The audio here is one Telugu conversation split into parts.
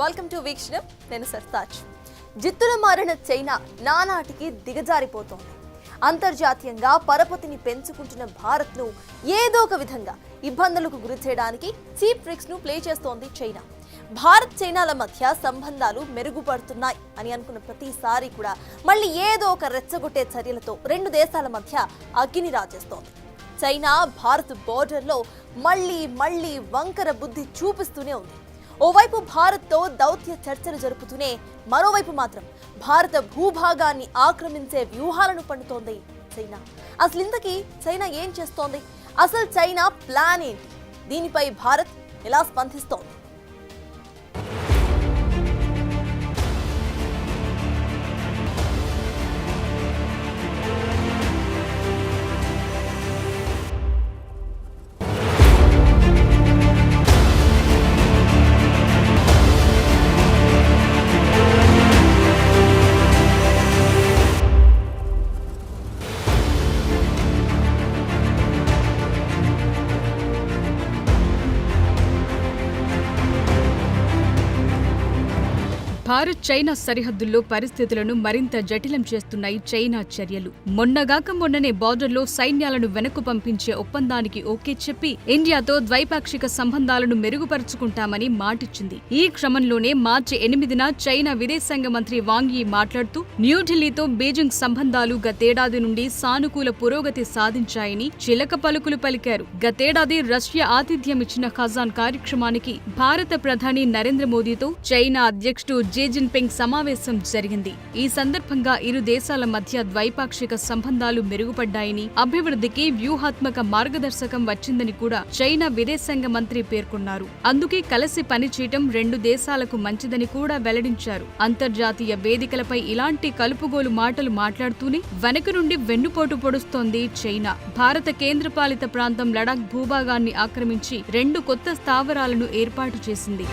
Welcome to వీక్షణం. నేను సర్తాజ్. జిత్తుల మారిన చైనా నానాటికి దిగజారిపోతోంది. అంతర్జాతీయంగా పరపతిని పెంచుకుంటున్న భారత్ను ఏదో ఒక విధంగా ఇబ్బందులకు గురి చేయడానికి చీప్ ట్రిక్స్ ను ప్లే చేస్తోంది చైనా. భారత్ చైనాల మధ్య సంబంధాలు మెరుగుపడుతున్నాయి అని అనుకున్న ప్రతిసారి కూడా మళ్ళీ ఏదో ఒక రెచ్చగొట్టే చర్యలతో రెండు దేశాల మధ్య అగ్ని రాజేస్తోంది. చైనా భారత్ బోర్డర్లో మళ్ళీ వంకర బుద్ధి చూపిస్తూనే ఉంది. ఓవైపు భారత్తో దౌత్య చర్చలు జరుపుతూనే మరోవైపు మాత్రం భారత భూభాగాన్ని ఆక్రమించే వ్యూహాలను పన్నుతోంది చైనా. అసలు ఇంతకీ చైనా ఏం చేస్తోంది? అసలు చైనా ప్లాన్ ఏంటి? దీనిపై భారత్ ఎలా స్పందిస్తోంది? భారత్ చైనా సరిహద్దుల్లో పరిస్థితులను మరింత జటిలం చేస్తున్నాయి చైనా చర్యలు. మొన్ననే బార్డర్లో సైన్యాలను వెనక్కు పంపించే ఒప్పందానికి ఓకే చెప్పి ఇండియాతో ద్వైపాక్షిక సంబంధాలను మెరుగుపరుచుకుంటామని మాటిచ్చింది. ఈ క్రమంలోనే మార్చి 8న చైనా విదేశాంగ మంత్రి వాంగ్ యీ మాట్లాడుతూ న్యూఢిల్లీతో బీజింగ్ సంబంధాలు గతేడాది నుండి సానుకూల పురోగతి సాధించాయని చిలక పలుకులు పలికారు. గతేడాది రష్యా ఆతిథ్యమిచ్చిన ఖజాన్ కార్యక్రమానికి భారత ప్రధాని నరేంద్ర మోదీతో చైనా అధ్యక్షుడు జీ జిన్పింగ్ సమావేశం జరిగింది. ఈ సందర్భంగా ఇరు దేశాల మధ్య ద్వైపాక్షిక సంబంధాలు మెరుగుపడ్డాయని, అభివృద్ధికి వ్యూహాత్మక మార్గదర్శకం వచ్చిందని కూడా చైనా విదేశాంగ మంత్రి పేర్కొన్నారు. అందుకే కలిసి పనిచేయటం రెండు దేశాలకు మంచిదని కూడా వెల్లడించారు. అంతర్జాతీయ వేదికలపై ఇలాంటి కలుపుగోలు మాటలు మాట్లాడుతూనే వెనక నుండి వెన్నుపోటు పొడుస్తోంది చైనా. భారత కేంద్రపాలిత ప్రాంతం లడాక్ భూభాగాన్ని ఆక్రమించి 2 కొత్త స్థావరాలను ఏర్పాటు చేసింది.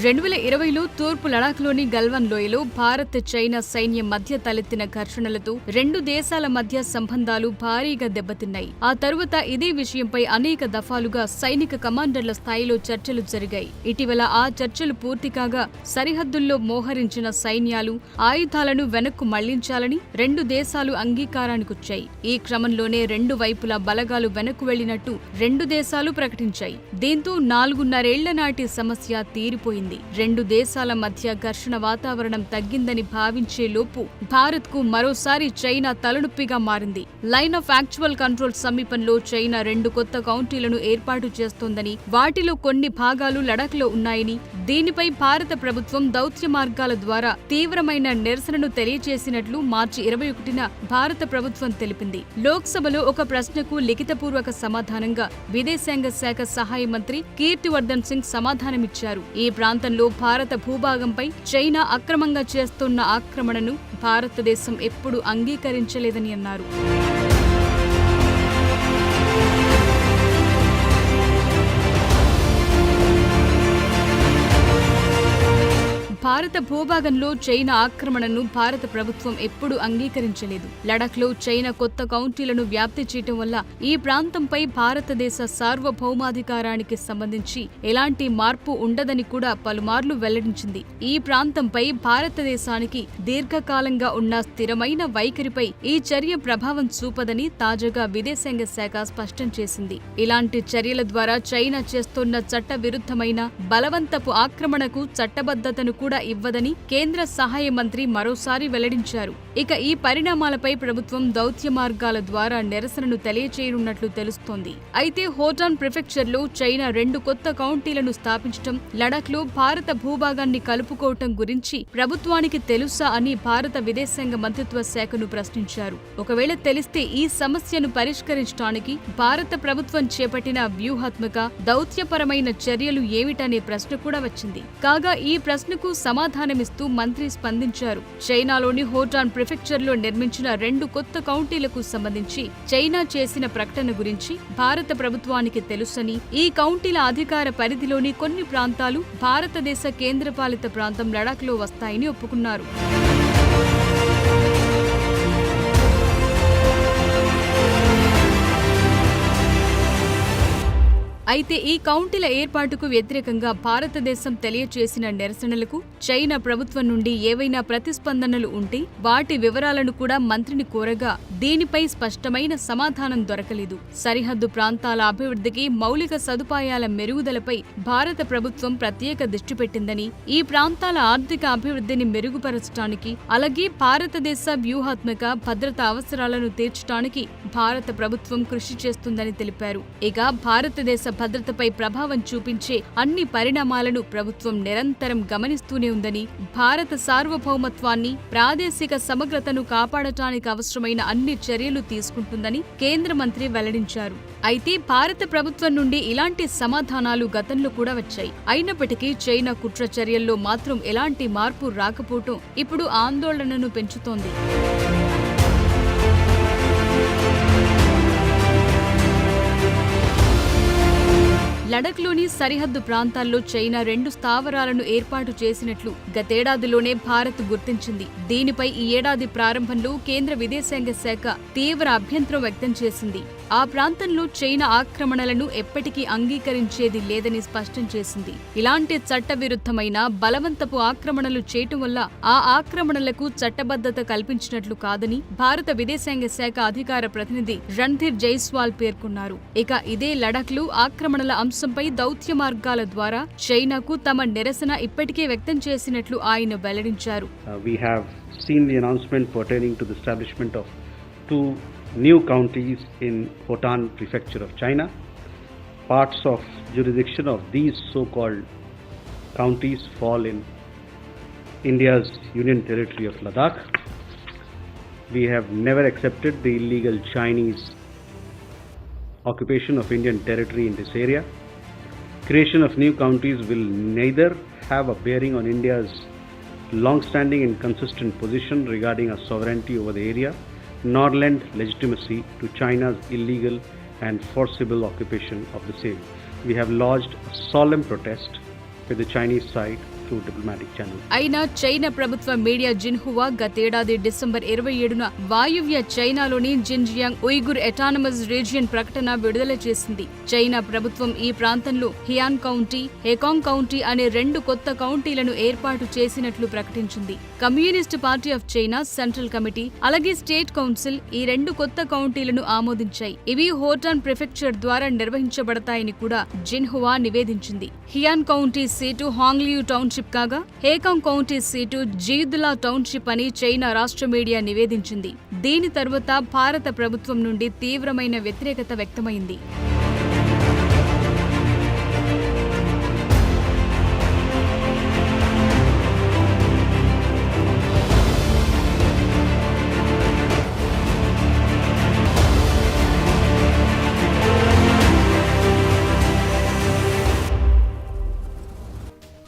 2020లో తూర్పు లడాఖ్లోని గల్వాన్ లోయలో భారత్ చైనా సైన్యం మధ్య తలెత్తిన ఘర్షణలతో రెండు దేశాల మధ్య సంబంధాలు భారీగా దెబ్బతిన్నాయి. ఆ తరువాత ఇదే విషయంపై అనేక దఫాలుగా సైనిక కమాండర్ల స్థాయిలో చర్చలు జరిగాయి. ఇటీవల ఆ చర్చలు పూర్తి కాగా సరిహద్దుల్లో మోహరించిన సైన్యాలు, ఆయుధాలను వెనక్కు మళ్లించాలని రెండు దేశాలు అంగీకారానికొచ్చాయి. ఈ క్రమంలోనే రెండు వైపులా బలగాలు వెనక్కు వెళ్లినట్టు రెండు దేశాలు ప్రకటించాయి. దీంతో 4.5 ఏళ్ల నాటి సమస్య తీరిపోయింది. రెండు దేశాల మధ్య ఘర్షణ వాతావరణం తగ్గిందని భావించే లోపు భారత్కు మరోసారి చైనా తలనొప్పిగా మారింది. లైన్ ఆఫ్ యాక్చువల్ కంట్రోల్ సమీపంలో చైనా 2 కొత్త కౌంటీలను ఏర్పాటు చేస్తోందని, వాటిలో కొన్ని భాగాలు లడాఖ్లో ఉన్నాయని, దీనిపై భారత ప్రభుత్వం దౌత్య మార్గాల ద్వారా తీవ్రమైన నిరసనను తెలియజేసినట్లు మార్చి 21న భారత ప్రభుత్వం తెలిపింది. లోక్సభలో ఒక ప్రశ్నకు లిఖితపూర్వక సమాధానంగా విదేశాంగ శాఖ సహాయ మంత్రి కీర్తివర్ధన్ సింగ్ సమాధానమిచ్చారు. ఈ ప్రాంతంలో భారత భూభాగంపై చైనా అక్రమంగా చేస్తున్న ఆక్రమణను భారతదేశం ఎప్పుడూ అంగీకరించలేదని అన్నారు. భారత భూభాగంలో చైనా ఆక్రమణను భారత ప్రభుత్వం ఎప్పుడూ అంగీకరించలేదు. లడాఖ్లో చైనా కొత్త కౌంటీలను వ్యాప్తి చేయటం వల్ల ఈ ప్రాంతంపై భారతదేశ సార్వభౌమాధికారానికి సంబంధించి ఎలాంటి మార్పు ఉండదని కూడా పలుమార్లు వెల్లడించింది. ఈ ప్రాంతంపై భారతదేశానికి దీర్ఘకాలంగా ఉన్న స్థిరమైన వైఖరిపై ఈ చర్య ప్రభావం చూపదని తాజాగా విదేశాంగ శాఖ స్పష్టం చేసింది. ఇలాంటి చర్యల ద్వారా చైనా చేస్తున్న చట్ట విరుద్ధమైన బలవంతపు ఆక్రమణకు చట్టబద్ధతను కూడా ఇవ్వదని కేంద్ర సహాయ మంత్రి మరోసారి వెల్లడించారు. ఇక ఈ పరిణామాలపై ప్రభుత్వం దౌత్య మార్గాల ద్వారా నిరసనను తెలియచేయనున్నట్లు తెలుస్తోంది. అయితే హోటాన్ ప్రిఫెక్చర్లో చైనా 2 కొత్త కౌంటీలను స్థాపించడం, లడాఖ్లో భారత భూభాగాన్ని కలుపుకోవటం గురించి ప్రభుత్వానికి తెలుసా అని భారత విదేశాంగ మంత్రిత్వ శాఖను ప్రశ్నించారు. ఒకవేళ తెలిస్తే ఈ సమస్యను పరిష్కరించడానికి భారత ప్రభుత్వం చేపట్టిన వ్యూహాత్మక, దౌత్యపరమైన చర్యలు ఏమిటనే ప్రశ్న కూడా వచ్చింది. కాగా ఈ ప్రశ్నకు సమాధానమిస్తూ మంత్రి స్పందించారు. చైనాలోని హోటాన్ ప్రిఫెక్చర్లో నిర్మించిన 2 కొత్త కౌంటీలకు సంబంధించి చైనా చేసిన ప్రకటన గురించి భారత ప్రభుత్వానికి తెలుసని, ఈ కౌంటీల అధికార పరిధిలోని కొన్ని ప్రాంతాలు భారతదేశ కేంద్రపాలిత ప్రాంతం లడాఖ్లో వస్తాయని ఒప్పుకున్నారు. అయితే ఈ కౌంటీల ఏర్పాటుకు వ్యతిరేకంగా భారతదేశం తెలియచేసిన నిరసనలకు చైనా ప్రభుత్వం నుండి ఏవైనా ప్రతిస్పందనలు ఉంటే వాటి వివరాలను కూడా మంత్రిని కోరగా దీనిపై స్పష్టమైన సమాధానం దొరకలేదు. సరిహద్దు ప్రాంతాల అభివృద్ధికి, మౌలిక సదుపాయాల మెరుగుదలపై భారత ప్రభుత్వం ప్రత్యేక దృష్టి పెట్టిందని, ఈ ప్రాంతాల ఆర్థిక అభివృద్ధిని మెరుగుపరచడానికి, అలాగే భారతదేశ వ్యూహాత్మక భద్రతా అవసరాలను తీర్చడానికి భారత ప్రభుత్వం కృషి చేస్తుందని తెలిపారు. ఇక భారతదేశ భద్రతపై ప్రభావం చూపించే అన్ని పరిణామాలను ప్రభుత్వం నిరంతరం గమనిస్తూనే ఉందని, భారత సార్వభౌమత్వాన్ని, ప్రాదేశిక సమగ్రతను కాపాడటానికి అవసరమైన అన్ని చర్యలు తీసుకుంటుందని కేంద్ర మంత్రి వెల్లడించారు. అయితే భారత ప్రభుత్వం నుండి ఇలాంటి సమాధానాలు గతంలో కూడా వచ్చాయి. అయినప్పటికీ చైనా కుట్ర చర్యల్లో మాత్రం ఎలాంటి మార్పు రాకపోవటం ఇప్పుడు ఆందోళనను పెంచుతోంది. లడఖ్లోని సరిహద్దు ప్రాంతాల్లో చైనా 2 స్థావరాలను ఏర్పాటు చేసినట్లు గతేడాదిలోనే భారత్ గుర్తించింది. దీనిపై ఈ ఏడాది ప్రారంభంలో కేంద్ర విదేశాంగ శాఖ తీవ్ర అభ్యంతరం వ్యక్తం చేసింది. ఆ ప్రాంతంలో చైనా ఆక్రమణలను ఎప్పటికీ అంగీకరించేది లేదని స్పష్టం చేసింది. ఇలాంటి చట్టవిరుద్ధమైన బలవంతపు ఆక్రమణలు చేయటం వల్ల ఆ ఆక్రమణలకు చట్టబద్ధత కల్పించినట్లు కాదని భారత విదేశాంగ శాఖ అధికార ప్రతినిధి రణ్ధీర్ జైస్వాల్ పేర్కొన్నారు. ఇక ఇదే లడఖ్లో ఆక్రమణల అంశంపై దౌత్య మార్గాల ద్వారా చైనాకు తమ నిరసన ఇప్పటికే వ్యక్తం చేసినట్లు ఆయన వెల్లడించారు. We have seen the announcement pertaining to the establishment of 2 new counties in Hotan prefecture of China. Parts of jurisdiction of these so-called counties fall in India's union territory of Ladakh. We have never accepted the illegal Chinese occupation of Indian territory in this area. Creation of new counties will neither have a bearing on India's long-standing and consistent position regarding our sovereignty over the area, nor lend legitimacy to China's illegal and forcible occupation of the same. We have lodged a solemn protest with the Chinese side through diplomatic channels. అయినా చైనా ప్రభుత్వ మీడియా జిన్హువా గతేడాది డిసెంబర్ 27న వాయువ్య చైనాలోని జిన్జియాంగ్ ఉయిగుర్ ఎటానమస్ రీజియన్ ప్రకటన విడుదల చేసింది. చైనా ప్రభుత్వం ఈ ప్రాంతంలో హియాన్ కౌంటీ, హెకాంగ్ కౌంటీ అనే 2 కొత్త కౌంటీలను ఏర్పాటు చేసినట్లు ప్రకటించింది. Communist party of China central committee, అలాగే స్టేట్ కౌన్సిల్ ఈ 2 కొత్త కౌంటీలను ఆమోదించాయి. ఇవి హోటాన్ ప్రిఫెక్చర్ ద్వారా నిర్వహించబడతాయని కూడా జిన్హువా నివేదించింది. హియాన్ కౌంటీ సీటు హాంగ్లియూ టౌన్షిప్ కాగా, హేకాంగ్ కౌంటీ సీటు జీదులా టౌన్షిప్ అని చైనా రాష్ట్ర మీడియా నివేదించింది. దీని తర్వాత భారత ప్రభుత్వం నుండి తీవ్రమైన వ్యతిరేకత వ్యక్తమైంది.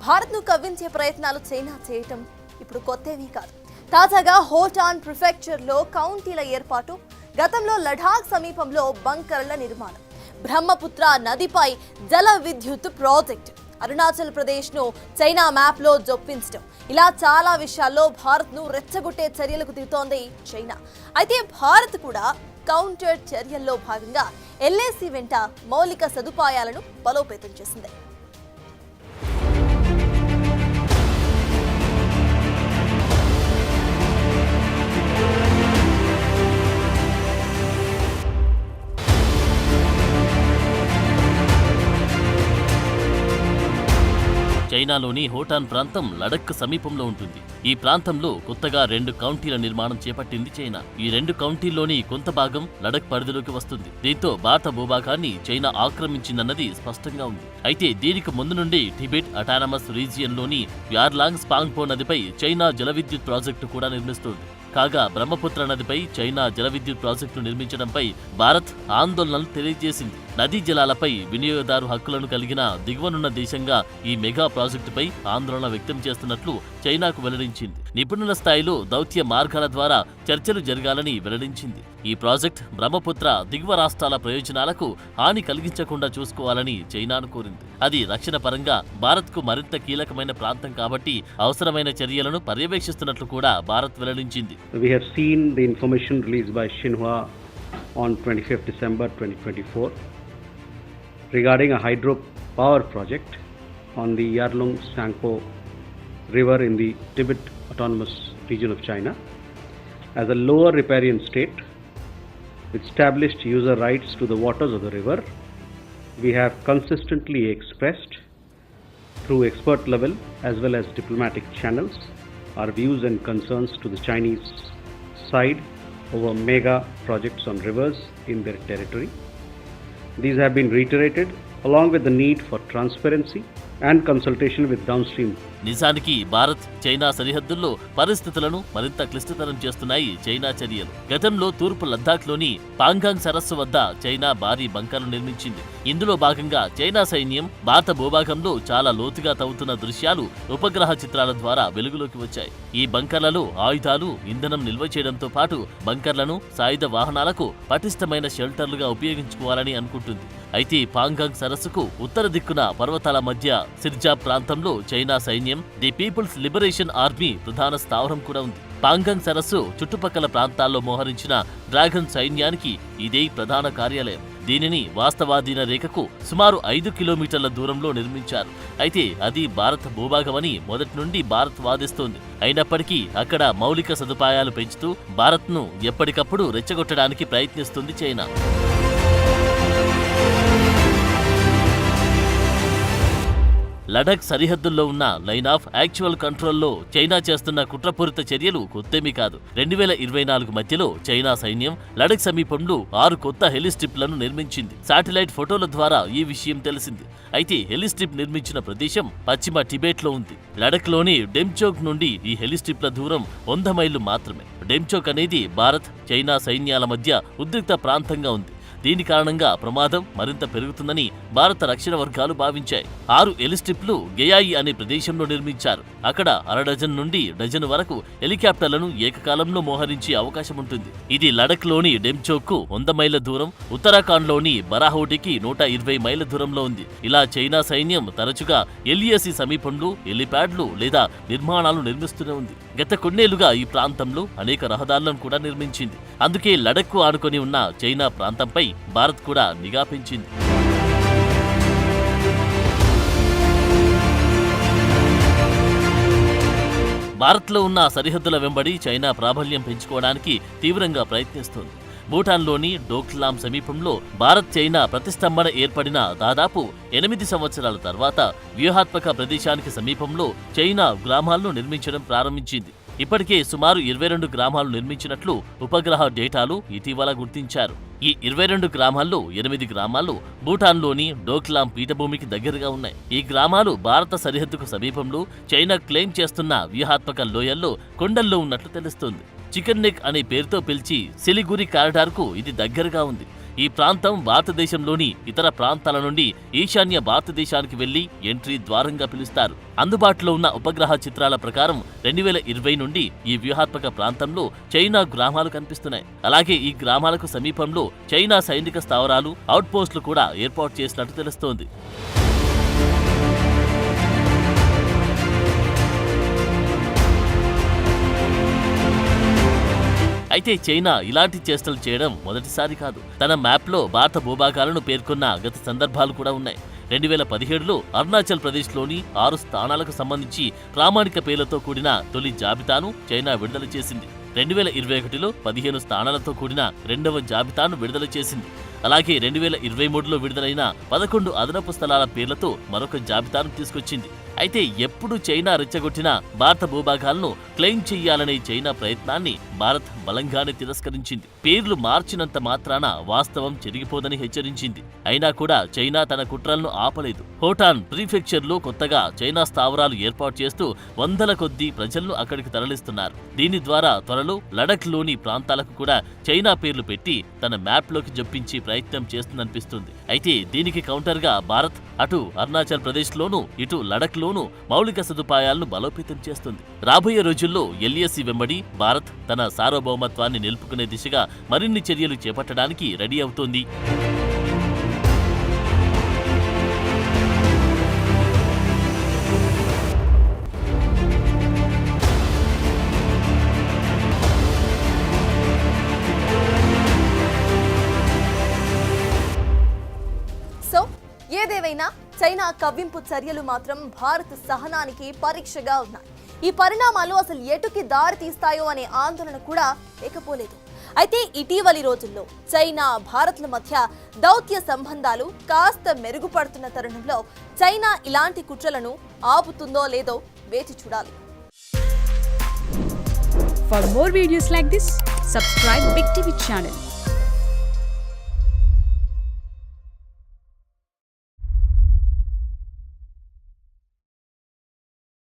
భారత్ను కవ్వించే ప్రయత్నాలు చైనా చేయటం ఇప్పుడు కొత్తేమీ కాదు. తాజాగా హోటాన్ ప్రిఫెక్చర్లో కౌంటీల ఏర్పాటు, గతంలో లడాక్ సమీపంలో బంకర్ల నిర్మాణం, బ్రహ్మపుత్ర నదిపై జల విద్యుత్ ప్రాజెక్టు, అరుణాచల్ ప్రదేశ్ను చైనా మ్యాప్లో జొప్పించడం, ఇలా చాలా విషయాల్లో భారత్ను రెచ్చగొట్టే చర్యలకు దిగుతోంది చైనా. అయితే భారత్ కూడా కౌంటర్ చర్యల్లో భాగంగా ఎల్ఏసీ వెంట మౌలిక సదుపాయాలను బలోపేతం చేసింది. చైనాలోని హోటాన్ ప్రాంతం లడక్ సమీపంలో ఉంటుంది. ఈ ప్రాంతంలో కొత్తగా 2 కౌంటీల నిర్మాణం చేపట్టింది చైనా. ఈ 2 కౌంటీల్లోని కొంత భాగం లడక్ పరిధిలోకి వస్తుంది. దీంతో భారత భూభాగాన్ని చైనా ఆక్రమించిందన్నది స్పష్టంగా ఉంది. అయితే దీనికి ముందు నుండి టిబెట్ అటానమస్ రీజియన్లోని యార్లాంగ్ స్పాంగ్పో నదిపై చైనా జల విద్యుత్ ప్రాజెక్టు కూడా నిర్మిస్తోంది. కాగా బ్రహ్మపుత్ర నదిపై చైనా జల విద్యుత్ ప్రాజెక్టు నిర్మించడంపై భారత్ ఆందోళనలు తెలియజేసింది. నదీ జలాలపై వినియోగదారు హక్కులను కలిగిన దిగువనున్న దేశంగా ఈ మెగా ప్రాజెక్టుపై ఆందోళన వ్యక్తం చేస్తున్నట్లు చైనాకు వెల్లడించింది. నిపుణుల స్థాయిలో దౌత్య మార్గాల ద్వారా చర్చలు జరగాలని వెల్లడించింది. ఈ ప్రాజెక్ట్ బ్రహ్మపుత్ర దిగువ రాష్ట్రాల ప్రయోజనాలకు హాని కలిగించకుండా చూసుకోవాలని చైనాను కోరింది. అది రక్షణ పరంగా భారత్కు మరింత కీలకమైన ప్రాంతం కాబట్టి అవసరమైన చర్యలను పర్యవేక్షిస్తున్నట్లు కూడా భారత్ వెల్లడించింది. We have seen the information released by Xinhua on 25th December 2024. regarding a hydropower project on the Yarlung Tsangpo River in the Tibet Autonomous Region of China. As a lower riparian state with established user rights to the waters of the river, we have consistently expressed through expert level as well as diplomatic channels our views and concerns to the Chinese side over mega projects on rivers in their territory. These have been reiterated along with the need for transparency and consultation with downstream. నిజానికి భారత్ చైనా సరిహద్దుల్లో పరిస్థితులను మరింత క్లిష్టతరం చేస్తున్నాయి చైనా చర్యలు. గతంలో తూర్పు లద్దాఖ్లోని పాంగాంగ్ సరస్సు వద్ద చైనా భారీ బంకర్లు నిర్మించింది. ఇందులో భాగంగా చైనా సైన్యం భారత భూభాగంలో చాలా లోతుగా తవ్వుతున్న దృశ్యాలు ఉపగ్రహ చిత్రాల ద్వారా వెలుగులోకి వచ్చాయి. ఈ బంకర్లలో ఆయుధాలు, ఇంధనం నిల్వ చేయడంతో పాటు బంకర్లను సాయుధ వాహనాలకు పటిష్టమైన షెల్టర్లుగా ఉపయోగించుకోవాలని అనుకుంటుంది. అయితే పాంగాంగ్ సరస్సుకు ఉత్తర దిక్కున పర్వతాల మధ్య సిర్జా ప్రాంతంలో చైనా సైన్యం, ది పీపుల్స్ లిబరేషన్ ఆర్మీ ప్రధాన స్థావరం కూడా ఉంది. పాంగాంగ్ సరస్సు చుట్టుపక్కల ప్రాంతాల్లో మోహరించిన డ్రాగన్ సైన్యానికి ఇదే ప్రధాన కార్యాలయం. దీనిని వాస్తవాధీన రేఖకు సుమారు 5 కిలోమీటర్ల దూరంలో నిర్మించారు. అయితే అది భారత్ భూభాగమని మొదటి నుండి భారత్ వాదిస్తోంది. అయినప్పటికీ అక్కడ మౌలిక సదుపాయాలు పెంచుతూ భారత్ను ఎప్పటికప్పుడు రెచ్చగొట్టడానికి ప్రయత్నిస్తుంది చైనా. లడాక్ సరిహద్దుల్లో ఉన్న లైన్ ఆఫ్ యాక్చువల్ కంట్రోల్లో చైనా చేస్తున్న కుట్రపూరిత చర్యలు కొత్తేమీ కాదు. 2024 మధ్యలో చైనా సైన్యం లడాక్ సమీపంలో 6 కొత్త హెలిస్ట్రిప్లను నిర్మించింది. శాటిలైట్ ఫోటోల ద్వారా ఈ విషయం తెలిసింది. అయితే హెలిస్ట్రిప్ నిర్మించిన ప్రదేశం పశ్చిమ టిబెట్లో ఉంది. లడాక్లోని డెమ్చోక్ నుండి ఈ హెలిస్ట్రిప్ల దూరం 100 మైళ్లు మాత్రమే. డెమ్చోక్ అనేది భారత్, చైనా సైన్యాల మధ్య ఉద్రిక్త ప్రాంతంగా ఉంది. దీని కారణంగా ప్రమాదం మరింత పెరుగుతుందని భారత రక్షణ వర్గాలు భావించాయి. 6 హెలిస్ట్రిప్లు గయాయి అనే ప్రదేశంలో నిర్మించారు. అక్కడ 1/2 డజన్ నుండి డజన్ వరకు హెలికాప్టర్లను ఏకకాలంలో మోహరించే అవకాశం ఉంటుంది. ఇది లడఖ్లోని డెమ్చోక్కు 100 మైళ్ల దూరం, ఉత్తరాఖండ్లోని బరాహోటికి 120 మైళ్ల దూరంలో ఉంది. ఇలా చైనా సైన్యం తరచుగా ఎల్ఏసి సమీపంలో హెలిప్యాడ్లు లేదా నిర్మాణాలు నిర్మిస్తూనే ఉంది. గత కొన్నేళ్లుగా ఈ ప్రాంతంలో అనేక రహదారులను కూడా నిర్మించింది. అందుకే లడఖ్కు ఆనుకొని ఉన్న చైనా ప్రాంతంపై భారత్ కూడా నిఘా పెంచింది. భారత్లో ఉన్న సరిహద్దుల వెంబడి చైనా ప్రాబల్యం పెంచుకోవడానికి తీవ్రంగా ప్రయత్నిస్తోంది. భూటాన్లోని డోక్లాం సమీపంలో భారత్ చైనా ప్రతిష్టంభన ఏర్పడిన దాదాపు 8 సంవత్సరాల తర్వాత వ్యూహాత్మక ప్రదేశానికి సమీపంలో చైనా గ్రామాలను నిర్మించడం ప్రారంభించింది. ఇప్పటికే సుమారు 22 గ్రామాలు నిర్మించినట్లు ఉపగ్రహ డేటాలు ఇటీవల గుర్తించారు. ఈ 22 గ్రామాల్లో 8 గ్రామాలు భూటాన్లోని డోక్లాం పీఠభూమికి దగ్గరగా ఉన్నాయి. ఈ గ్రామాలు భారత సరిహద్దుకు సమీపంలో చైనా క్లెయిమ్ చేస్తున్న వ్యూహాత్మక లోయల్లో కొండల్లో ఉన్నట్లు తెలుస్తోంది. చికెన్ నెక్ అనే పేరుతో పిలిచి సిలిగురి కారిడార్కు ఇది దగ్గరగా ఉంది. ఈ ప్రాంతం భారతదేశంలోని ఇతర ప్రాంతాల నుండి ఈశాన్య భారతదేశానికి వెళ్లి ఎంట్రీ ద్వారంగా పిలుస్తారు. అందుబాటులో ఉన్న ఉపగ్రహ చిత్రాల ప్రకారం 2020 నుండి ఈ వ్యూహాత్మక ప్రాంతంలో చైనా గ్రామాలు కనిపిస్తున్నాయి. అలాగే ఈ గ్రామాలకు సమీపంలో చైనా సైనిక స్థావరాలు, అవుట్పోస్టులు కూడా ఏర్పాటు చేసినట్టు తెలుస్తోంది. అయితే చైనా ఇలాంటి చేష్టలు చేయడం మొదటిసారి కాదు. తన మ్యాప్లో భారత భూభాగాలను పేర్కొన్న గత సందర్భాలు కూడా ఉన్నాయి. 2017లో అరుణాచల్ ప్రదేశ్లోని 6 స్థానాలకు సంబంధించి ప్రామాణిక పేర్లతో కూడిన తొలి జాబితాను చైనా విడుదల చేసింది. 2021లో 15 స్థానాలతో కూడిన 2వ జాబితాను విడుదల చేసింది. అలాగే 2023లో విడుదలైన 11 అదనపు స్థలాల పేర్లతో మరొక జాబితాను తీసుకొచ్చింది. అయితే ఎప్పుడు చైనా రెచ్చగొట్టిన భారత భూభాగాలను క్లెయిమ్ చెయ్యాలనే చైనా ప్రయత్నాన్ని భారత్ బలంగానే తిరస్కరించింది. పేర్లు మార్చినంత మాత్రాన వాస్తవం చెరిగిపోదని హెచ్చరించింది. అయినా కూడా చైనా తన కుట్రలను ఆపలేదు. హోటాన్ ప్రీఫెక్చర్లో కొత్తగా చైనా స్థావరాలు ఏర్పాటు చేస్తూ వందల కొద్దీ ప్రజలను అక్కడికి తరలిస్తున్నారు. దీని ద్వారా త్వరలో లడఖ్లోని ప్రాంతాలకు కూడా చైనా పేర్లు పెట్టి తన మ్యాప్లోకి జొప్పించి ప్రయత్నం చేస్తుందనిపిస్తుంది. అయితే దీనికి కౌంటర్గా భారత్ అటు అరుణాచల్ ప్రదేశ్లోనూ ఇటు లడఖ్లోనూ మౌలిక సదుపాయాలను బలోపేతం చేస్తుంది. రాబోయే రోజుల్లో ఎల్ఏసి వెంబడి భారత్ తన సార్వభౌమత్వాన్ని నిలుపుకునే దిశగా మరిన్ని చర్యలు చేపట్టడానికి రెడీ అవుతోంది. అయినా చైనా కవ్వింపు చర్యలు మాత్రం భారత్ సహనానికి పరీక్షగా ఉన్నాయి. ఈ పరిణామాలు అసలు ఎటుకి దారి తీస్తాయో అనే ఆందోళన కూడా లేకపోలేదు. అయితే ఇటీవలి రోజుల్లో చైనా భారత్ల మధ్య దౌత్య సంబంధాలు కాస్త మెరుగుపడుతున్న తరుణంలో చైనా ఇలాంటి కుట్రలను ఆపుతుందో లేదో వేచి చూడాలి. For more videos like this, subscribe Big TV channel.